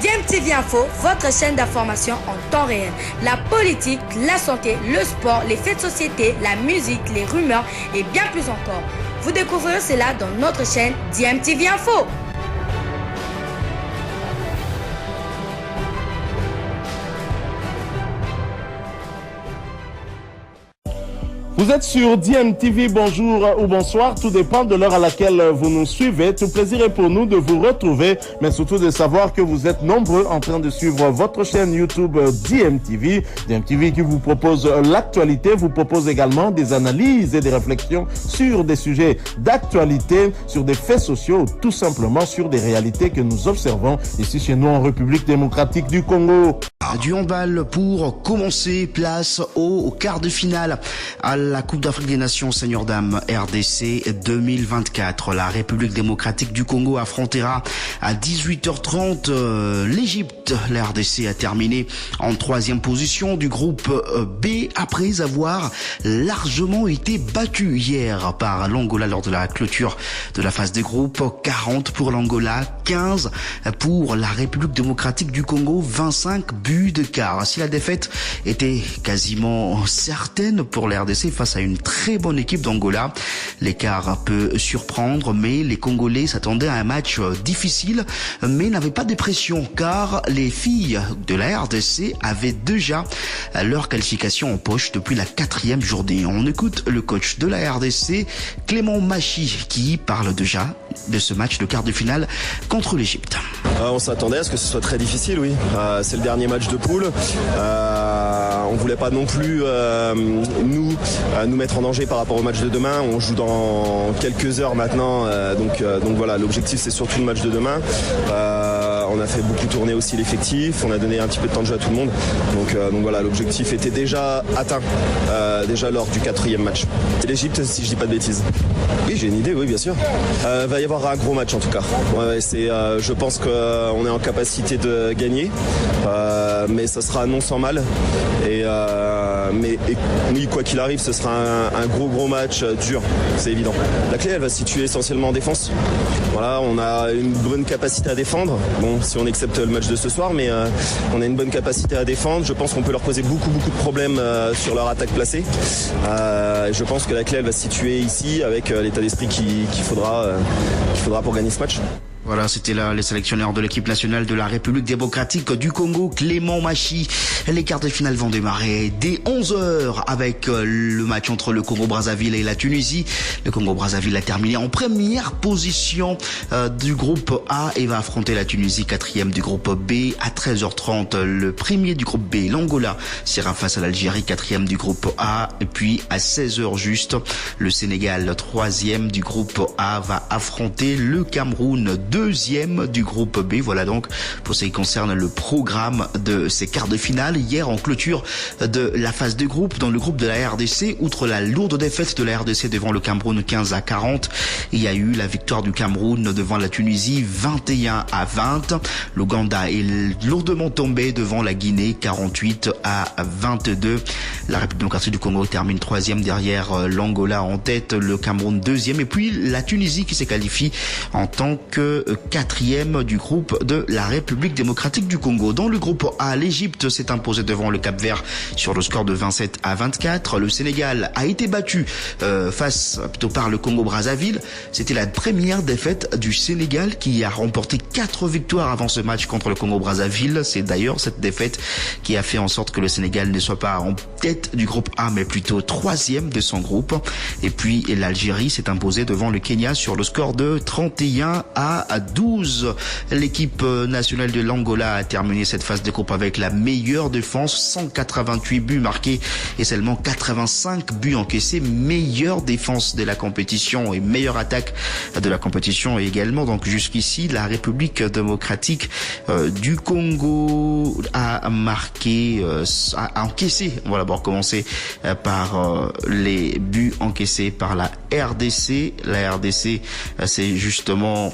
DMTV Info, votre chaîne d'information en temps réel. La politique, la santé, le sport, les faits de société, la musique, les rumeurs et bien plus encore. Vous découvrirez cela dans notre chaîne DMTV Info. Vous êtes sur DMTV, bonjour ou bonsoir, tout dépend de l'heure à laquelle vous nous suivez. Tout plaisir est pour nous de vous retrouver, mais surtout de savoir que vous êtes nombreux en train de suivre votre chaîne YouTube DMTV. DMTV qui vous propose l'actualité, vous propose également des analyses et des réflexions sur des sujets d'actualité, sur des faits sociaux, tout simplement sur des réalités que nous observons ici chez nous en République démocratique du Congo. Du handball pour commencer, place au quart de finale à la Coupe d'Afrique des Nations Senior Dames RDC 2024. La République démocratique du Congo affrontera à 18h30 l'Égypte. La RDC a terminé en 3e position du groupe B après avoir largement été battu hier par l'Angola lors de la clôture de la phase des groupes. 40 pour l'Angola, 15 pour la République démocratique du Congo, 25 buts de quart. Si la défaite était quasiment certaine pour la RDC face à une très bonne équipe d'Angola, l'écart peut surprendre, mais les Congolais s'attendaient à un match difficile, mais n'avaient pas de pression car les filles de la RDC avaient déjà leur qualification en poche depuis la 4e journée. On écoute le coach de la RDC, Clément Machi, qui parle déjà de ce match de quart de finale contre l'Égypte. On s'attendait à ce que ce soit très difficile, oui. C'est le dernier match de poule. On voulait pas non plus nous mettre en danger par rapport au match de demain. On joue dans quelques heures maintenant, donc voilà. L'objectif c'est surtout le match de demain. On a fait beaucoup tourner aussi l'effectif. On a donné un petit peu de temps de jeu à tout le monde. Donc voilà, l'objectif était déjà atteint déjà lors du 4e match. C'est l'Égypte, si je dis pas de bêtises. Oui, j'ai une idée, oui, bien sûr. Va y avoir un gros match en tout cas. Ouais, je pense qu'on est en capacité de gagner, mais ça sera non sans mal. Mais oui, quoi qu'il arrive, ce sera un gros match dur, c'est évident. La clé, elle va se situer essentiellement en défense. Voilà, on a une bonne capacité à défendre. Bon, si on accepte le match de ce soir, mais on a une bonne capacité à défendre. Je pense qu'on peut leur poser beaucoup de problèmes sur leur attaque placée. Je pense que la clé, elle va se situer ici avec l'état d'esprit qu'il faudra pour gagner ce match. Voilà, c'était là les sélectionneurs de l'équipe nationale de la République démocratique du Congo, Clément Machi. Les quarts de finale vont démarrer dès 11h avec le match entre le Congo-Brazzaville et la Tunisie. Le Congo-Brazzaville a terminé en première position du groupe A et va affronter la Tunisie, 4e du groupe B. À 13h30, le premier du groupe B, l'Angola, sera face à l'Algérie, 4e du groupe A. Et puis à 16h juste, le Sénégal, 3e du groupe A, va affronter le Cameroun, 2e du groupe B. Voilà donc pour ce qui concerne le programme de ces quarts de finale. Hier, en clôture de la phase de groupe, dans le groupe de la RDC, outre la lourde défaite de la RDC devant le Cameroun 15-40, il y a eu la victoire du Cameroun devant la Tunisie 21-20. L'Ouganda est lourdement tombé devant la Guinée 48-22. La République démocratique du Congo termine 3e derrière l'Angola en tête, le Cameroun 2e et puis la Tunisie qui s'est qualifiée en tant que 4e du groupe de la République démocratique du Congo. Dans le groupe A, l'Égypte s'est imposée devant le Cap-Vert sur le score de 27-24. Le Sénégal a été battu par le Congo-Brazzaville. C'était la première défaite du Sénégal qui a remporté 4 victoires avant ce match contre le Congo-Brazzaville. C'est d'ailleurs cette défaite qui a fait en sorte que le Sénégal ne soit pas en tête du groupe A, mais plutôt 3e de son groupe. Et puis l'Algérie s'est imposée devant le Kenya sur le score de 31-12. L'équipe nationale de l'Angola a terminé cette phase de groupe avec la meilleure défense, 188 buts marqués et seulement 85 buts encaissés. Meilleure défense de la compétition et meilleure attaque de la compétition également. Donc jusqu'ici, la République démocratique du Congo a marqué, a encaissé. On va d'abord commencer par les buts encaissés par la RDC. La RDC, c'est justement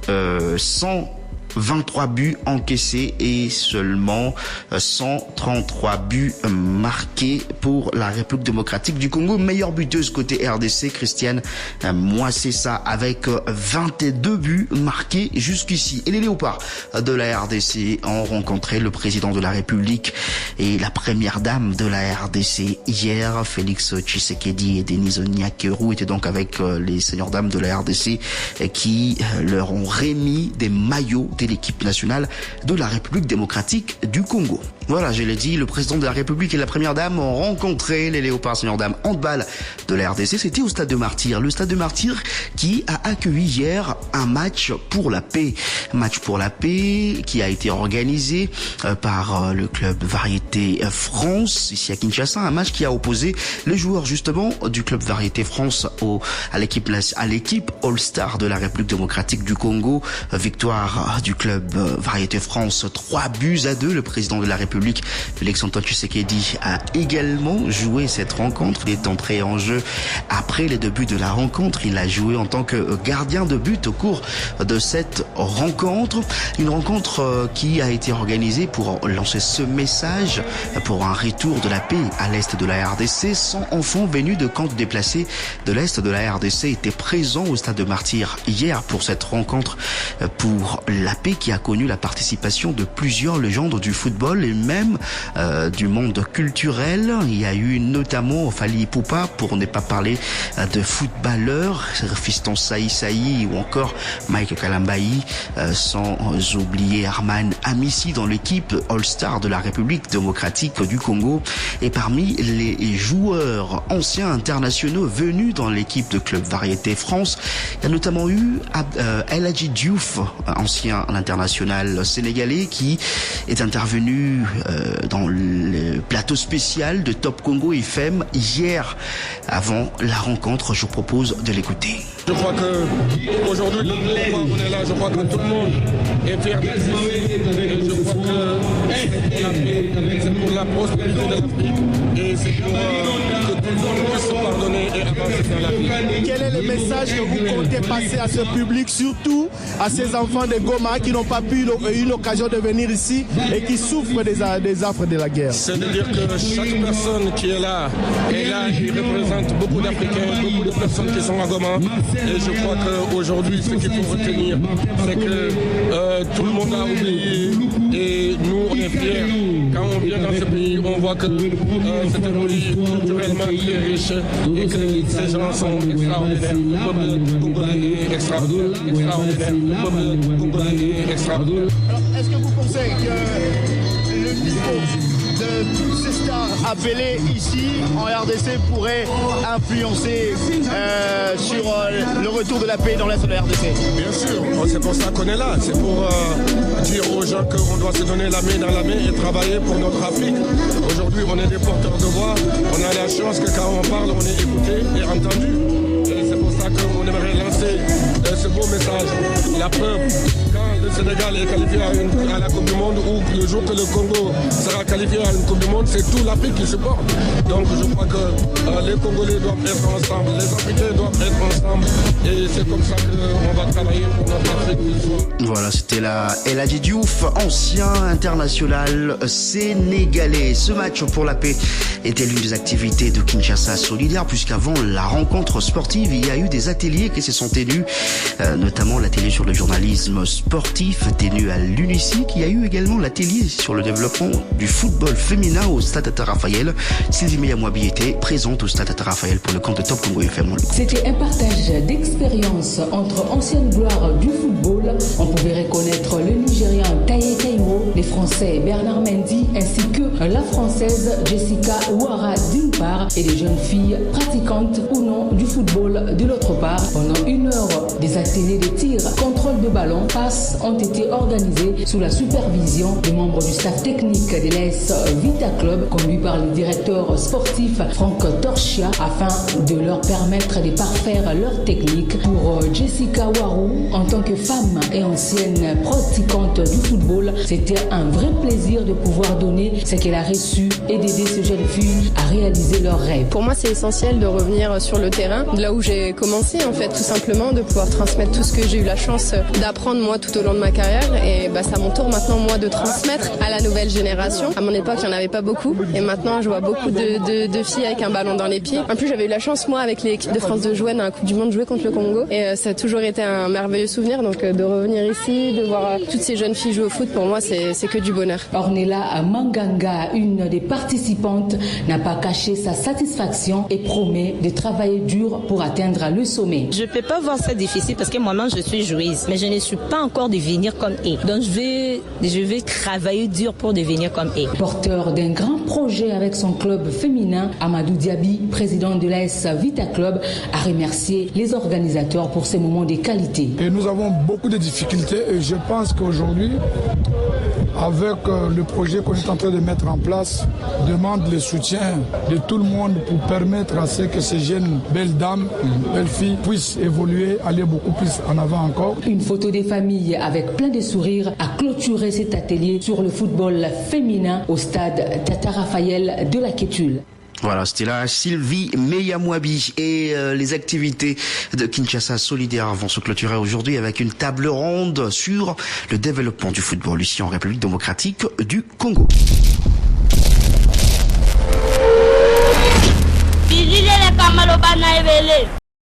100 23 buts encaissés et seulement 133 buts marqués pour la République démocratique du Congo. Meilleure buteuse côté RDC, Christiane Mwasesa avec 22 buts marqués jusqu'ici. Et les léopards de la RDC ont rencontré le président de la République et la première dame de la RDC hier. Félix Tshisekedi et Denis Onyakeru étaient donc avec les seigneurs dames de la RDC qui leur ont remis des maillots de l'équipe nationale de la République démocratique du Congo. Voilà, je l'ai dit, le président de la République et la première dame ont rencontré les léopards seigneurs dames handball de la RDC. C'était au Stade de Martyrs. Le Stade de Martyrs qui a accueilli hier un match pour la paix. Un match pour la paix qui a été organisé par le club Variété France ici à Kinshasa. Un match qui a opposé les joueurs justement du club Variété France à l'équipe All-Star de la République démocratique du Congo. Victoire du club Variété France 3-2. Le président de la République, Félix-Antoine Tshisekedi, a également joué cette rencontre. Il est entré en jeu après les débuts de la rencontre. Il a joué en tant que gardien de but au cours de cette rencontre. Une rencontre qui a été organisée pour lancer ce message pour un retour de la paix à l'est de la RDC. 100 enfants venus de camps déplacés de l'est de la RDC étaient présents au Stade de Martyrs hier pour cette rencontre pour la paix qui a connu la participation de plusieurs légendes du football et même du monde culturel. Il y a eu notamment Fally Ipupa, pour ne pas parler de footballeurs, Fiston Saï ou encore Mike Kalambayi, sans oublier Arman Amissi dans l'équipe All-Star de la République démocratique du Congo. Et parmi les joueurs anciens internationaux venus dans l'équipe de club Variété France, il y a notamment eu El Hadji Diouf, ancien international sénégalais, qui est intervenu dans le plateau spécial de Top Congo FM hier avant la rencontre. Je vous propose de l'écouter. Je crois que aujourd'hui, pourquoi on est là, je crois que tout le monde est fier d'être ici. Je crois que c'est pour la prospérité de l'Afrique et c'est pour que tout le monde puisse se pardonner et avancer dans la vie. Quel est le message que vous comptez passer à ce public, surtout à ces enfants de Goma qui n'ont pas eu l'occasion de venir ici et qui souffrent des affres de la guerre? C'est de dire que chaque personne qui est là, il représente beaucoup d'Africains, beaucoup de personnes qui sont à Goma. Et je crois qu'aujourd'hui, ce qu'il faut retenir, c'est que tout le monde a oublié et nous, on est fiers. Quand on vient dans ce pays, on voit que c'est un pays culturellement très riche et que ces gens sont extraordinaires. Le peuple congolais est extraordinaire. Le peuple congolais est extraordinaire. Alors, est-ce que vous pensez que le niveau de tous ces stars appelés ici en RDC pourrait influencer sur le retour de la paix dans l'est de la RDC? Bien sûr, c'est pour ça qu'on est là. C'est pour dire aux gens qu'on doit se donner la main dans la main et travailler pour notre Afrique. Aujourd'hui, on est des porteurs de voix. On a la chance que quand on parle, on est écouté et entendu. Et c'est pour ça qu'on aimerait lancer ce beau message. La peur, quand le Sénégal est qualifié à la Coupe du Monde ou le jour que le Congo sera qualifié à une Coupe du Monde, c'est tout l'Afrique qui supporte. Donc je crois que les Congolais doivent être ensemble, les Africains doivent être ensemble et c'est comme ça qu'on va travailler pour notre Afrique. Voilà, c'était El Hadji Diouf, ancien international sénégalais. Ce match pour la paix était l'une des activités de Kinshasa Solidaire, puisqu'avant la rencontre sportive, il y a eu des ateliers qui se sont tenus, notamment l'atelier sur le journalisme sportif tenu à l'UNICIC. Il y a eu également l'atelier sur le développement du football féminin au Stade Tata Raphaël. Sylvie Meyamouabi était présente au Stade Tata Raphaël pour le compte de Top Congo FM. C'était un partage d'expériences entre anciennes gloires du football. On pouvait reconnaître le Nigérian Taye Kaimo, les Français Bernard Mendy ainsi que la Française Jessica Ouara d'une part et les jeunes filles pratiquantes ou non du football de l'autre part. Pendant 1 heure, des ateliers de tir, contrôle de ballon, passes ont été organisés sous la supervision des membres du staff technique de l'AS Vita Club, conduit par le directeur sportif Franck Torchia, afin de leur permettre de parfaire leur technique. Pour Jessica Ouarou, en tant que femme et ancienne pratiquante du football, c'était un vrai plaisir de pouvoir donner ce qu'elle a reçu et d'aider ces jeunes filles à réaliser leurs rêves. Pour moi, c'est essentiel de revenir sur le terrain, de là où j'ai commencé en fait, tout simplement, de pouvoir transmettre tout ce que j'ai eu la chance d'apprendre moi tout au long de ma carrière. Et c'est à mon tour maintenant moi de transmettre à la nouvelle génération. À mon époque, il n'y en avait pas beaucoup. Et maintenant, je vois beaucoup de filles avec un ballon dans les pieds. En plus, j'avais eu la chance moi avec l'équipe de France de jouer dans la Coupe du Monde, jouer contre le Congo. Et ça a toujours été un merveilleux souvenir. Donc de revenir ici, de voir toutes ces jeunes filles jouer au foot, pour moi, c'est que du bonheur. Ornella Manganga, une des participantes, n'a pas caché sa satisfaction et promet de travailler dur pour atteindre le sommet. Je ne peux pas voir ça difficile parce que moi-même je suis joueuse, mais je ne suis pas encore devenir comme eux. Donc je vais travailler dur pour devenir comme eux. Porteur d'un grand projet avec son club féminin, Amadou Diaby, président de l'AS Vita Club, a remercié les organisateurs pour ces moments de qualité. Et nous avons beaucoup de difficultés et je pense qu'aujourd'hui, avec le projet qu'on est en train de mettre en place, demande le soutien de tout le monde pour permettre à ce que ces jeunes belles dames, belles filles puissent évoluer, aller beaucoup plus en avant encore. Une photo des familles avec plein de sourires a clôturé cet atelier sur le football féminin au stade Tata Raphaël de la Kétule. Voilà, c'était là Sylvie Meyamwabi et les activités de Kinshasa Solidaire vont se clôturer aujourd'hui avec une table ronde sur le développement du football ici en République démocratique du Congo. Bilile le kamalo bana ebele